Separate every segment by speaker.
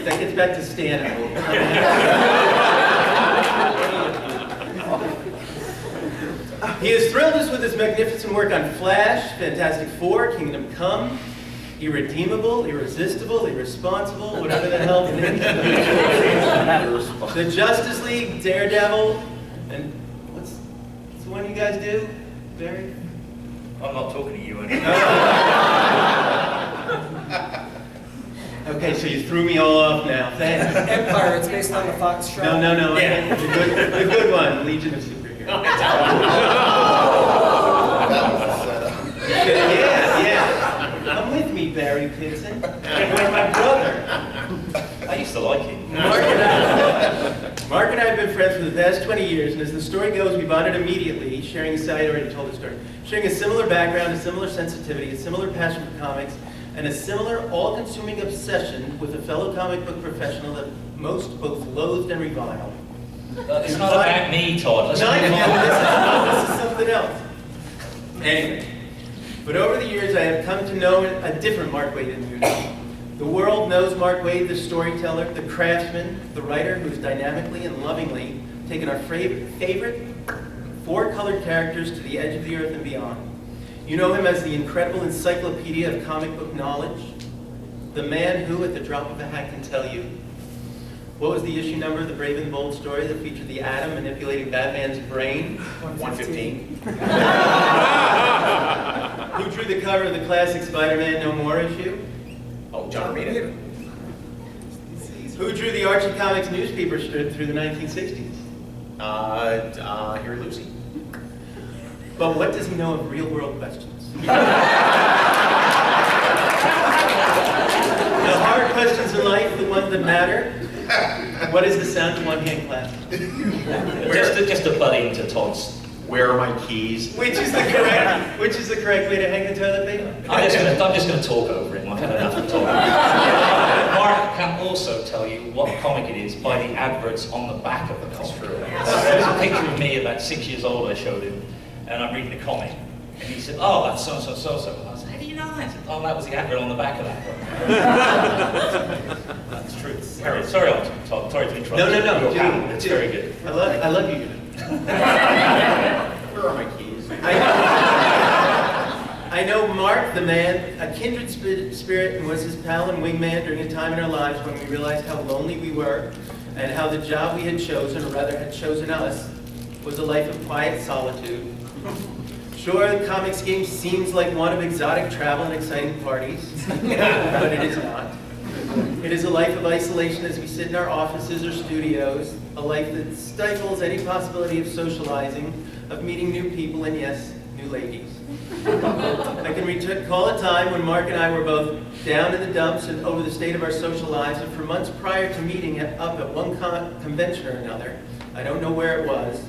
Speaker 1: that gets back to Stan. He has thrilled us with his magnificent work on Flash, Fantastic Four, Kingdom Come, Irredeemable, Irresistible, Irresponsible, whatever the hell the name is. The Justice League, Daredevil, and what's the one you guys do, Barry?
Speaker 2: I'm not talking to you anymore.
Speaker 1: Okay, so you threw me all off now. Thanks.
Speaker 3: Empire, it's based on the Fox show.
Speaker 1: No.
Speaker 2: Yeah.
Speaker 1: The good one, Legion of Superheroes.
Speaker 4: That was the setup.
Speaker 1: Yeah. Come with me, Barry Kitson. With my brother.
Speaker 2: I used to like him.
Speaker 1: Mark and I have been friends for the past 20 years, and as the story goes, we bonded immediately, sharing a side, I already told the story, sharing a similar background, a similar sensitivity, a similar passion for comics, and a similar all-consuming obsession with a fellow comic book professional that most both loathed and reviled.
Speaker 2: It's not about me, Todd. Let's move on.
Speaker 1: This is something else. Anyway, but over the years I have come to know a different Mark Waid than you know. The world knows Mark Waid, the storyteller, the craftsman, the writer who's dynamically and lovingly taken our favorite four-colored characters to the edge of the earth and beyond. You know him as the incredible encyclopedia of comic book knowledge, the man who, at the drop of a hat, can tell you what was the issue number of the Brave and the Bold story that featured the Atom manipulating Batman's brain?
Speaker 4: 115.
Speaker 1: Who drew the cover of the classic Spider-Man No More issue?
Speaker 4: Oh, John Romita.
Speaker 1: Who drew the Archie Comics newspaper strip through the 1960s?
Speaker 4: Here, Lucy.
Speaker 1: But what does he know of real-world questions? The hard questions in life, the ones that matter. What is the sound of one hand clap?
Speaker 2: Just to butt into Todd's.
Speaker 4: Where are my keys?
Speaker 1: Which is the correct way to hang the toilet paper?
Speaker 2: I'm just going to talk over him. I've had enough of talking. Mark can also tell you what comic it is by the adverts on the back of the comic. There's a picture of me about 6 years old I showed him, and I'm reading the comic. And he said, "Oh, that's so-so, so-so." And I said, "How do you know that?" I said, "Oh, that was the advert on the back of that one." That's true. Sorry, Todd. Sorry to interrupt.
Speaker 1: No.
Speaker 2: It's very good.
Speaker 1: I love you.
Speaker 4: Where are my keys?
Speaker 1: I know Mark, the man, a kindred spirit, and was his pal and wingman during a time in our lives when we realized how lonely we were and how the job we had chosen, or rather had chosen us, was a life of quiet solitude. Sure, the comics game seems like one of exotic travel and exciting parties, but it is not. It is a life of isolation as we sit in our offices or studios, a life that stifles any possibility of socializing, of meeting new people, and yes, new ladies. I can recall a time when Mark and I were both down in the dumps and over the state of our social lives, and for months prior to meeting up at one convention or another, I don't know where it was,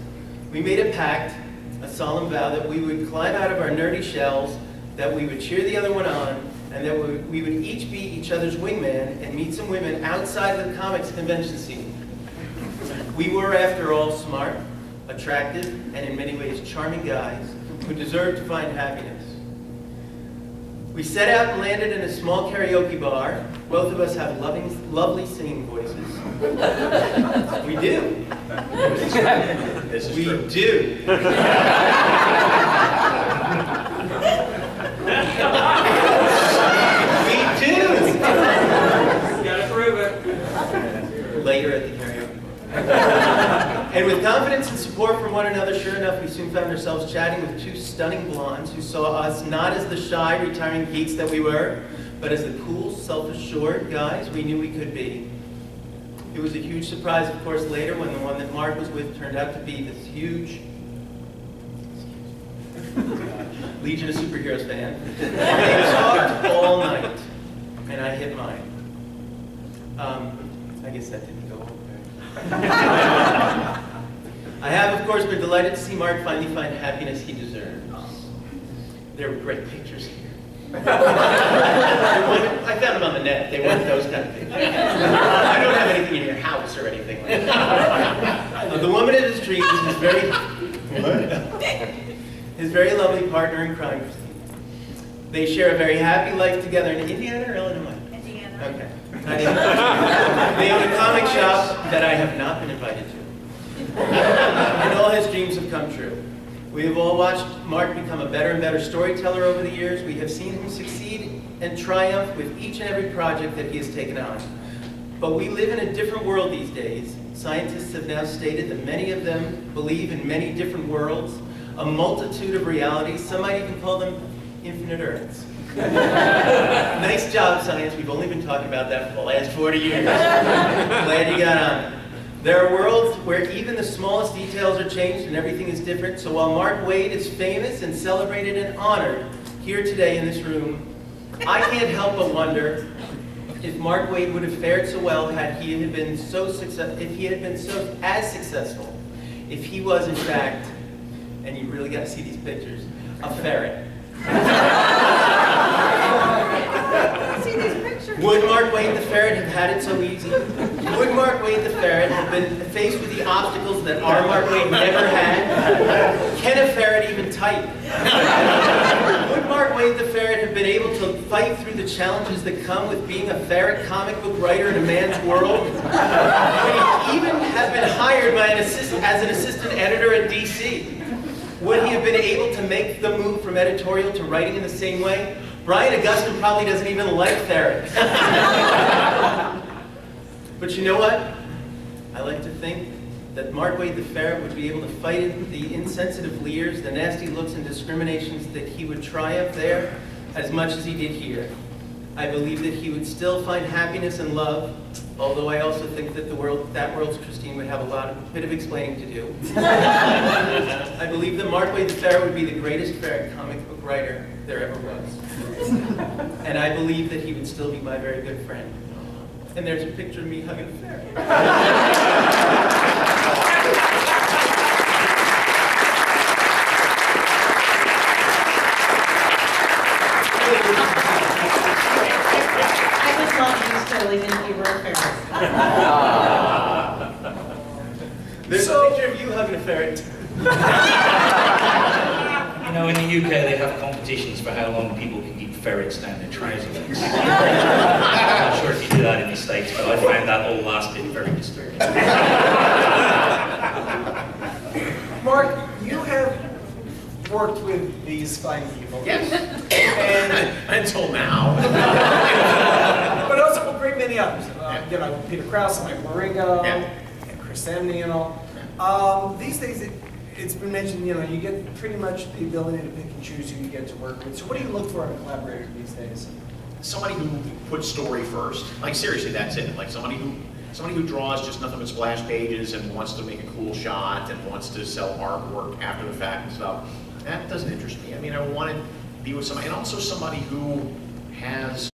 Speaker 1: we made a pact, a solemn vow that we would climb out of our nerdy shells, that we would cheer the other one on, and that we would each be each other's wingman and meet some women outside of the comics convention scene. We were, after all, smart, attractive, and in many ways charming guys who deserved to find happiness. We set out and landed in a small karaoke bar. Both of us have lovely singing voices. We do.
Speaker 4: This is
Speaker 1: We
Speaker 4: true.
Speaker 1: do. We do.
Speaker 3: Gotta prove it.
Speaker 1: Later at the karaoke bar. And with confidence and support from one another, sure enough, we soon found ourselves chatting with two stunning blondes who saw us not as the shy, retiring geeks that we were, but as the cool, self-assured guys we knew we could be. It was a huge surprise, of course, later when the one that Mark was with turned out to be this huge Legion of Superheroes fan. They talked all night, and I hit mine. I guess that didn't go over very well. I have, of course, been delighted to see Mark finally find happiness he deserves. There were great pictures here. I found them on the net. They weren't those kind of pictures. I don't have anything in your house or anything like that. The woman of his dreams is his very lovely partner in crime, Christy. They share a very happy life together in Indiana or Illinois?
Speaker 5: Indiana.
Speaker 1: Okay. They own a comic shop that I have not been invited to. And all his dreams have come true. We have all watched Mark become a better and better storyteller over the years. We have seen him succeed and triumph with each and every project that he has taken on. But we live in a different world these days. Scientists have now stated that many of them believe in many different worlds, a multitude of realities. Some might even call them infinite Earths. Nice job, science. We've only been talking about that for the last 40 years. Glad you got on it. There are worlds where even the smallest details are changed and everything is different. So while Mark Waid is famous and celebrated and honored here today in this room, I can't help but wonder if Mark Waid would have fared so well had he had been so successful, if he had been so as successful, if he was in fact, and you really got to see these pictures, a ferret.
Speaker 5: See these pictures?
Speaker 1: Would Mark Waid the ferret have had it so easy? Would Mark Waid the ferret have been faced with the obstacles that our Mark Waid never had? Can a ferret even type? Would Mark Waid the ferret have been able to fight through the challenges that come with being a ferret comic book writer in a man's world? Would he even have been hired by as an assistant editor at DC? Would he have been able to make the move from editorial to writing in the same way? Brian Augustine probably doesn't even like ferrets. But you know what? I like to think that Mark Waid the ferret would be able to fight the insensitive leers, the nasty looks and discriminations, that he would triumph there as much as he did here. I believe that he would still find happiness and love, although I also think that that world's Christine would have a bit of explaining to do. I believe that Mark Waid the ferret would be the greatest ferret comic book writer there ever was. And I believe that he would still be my very good friend. And there's a picture of me hugging a ferret.
Speaker 5: I would love you still, even if you were a ferret.
Speaker 1: There's a picture of you hugging a ferret.
Speaker 2: You know, in the UK they have competitions for how long people can keep ferrets down their trouser legs. I'm not sure if you do that in the States, but I found that all last bit very disturbing.
Speaker 3: Mark, you have worked with these fine people.
Speaker 4: Yes.
Speaker 3: And,
Speaker 4: Until now.
Speaker 3: but also a great many others. You know, Peter Krause and Mike Moringo,
Speaker 4: Yeah.
Speaker 3: and Chris Emney and all. These days, it's been mentioned, you know, you get pretty much the ability to pick and choose who you get to work with. So what do you look for in a collaborator these days?
Speaker 4: Somebody who puts story first. Like seriously, that's it. Like somebody who draws just nothing but splash pages and wants to make a cool shot and wants to sell artwork after the fact and stuff. That doesn't interest me. I mean, I want to be with somebody, and also somebody who has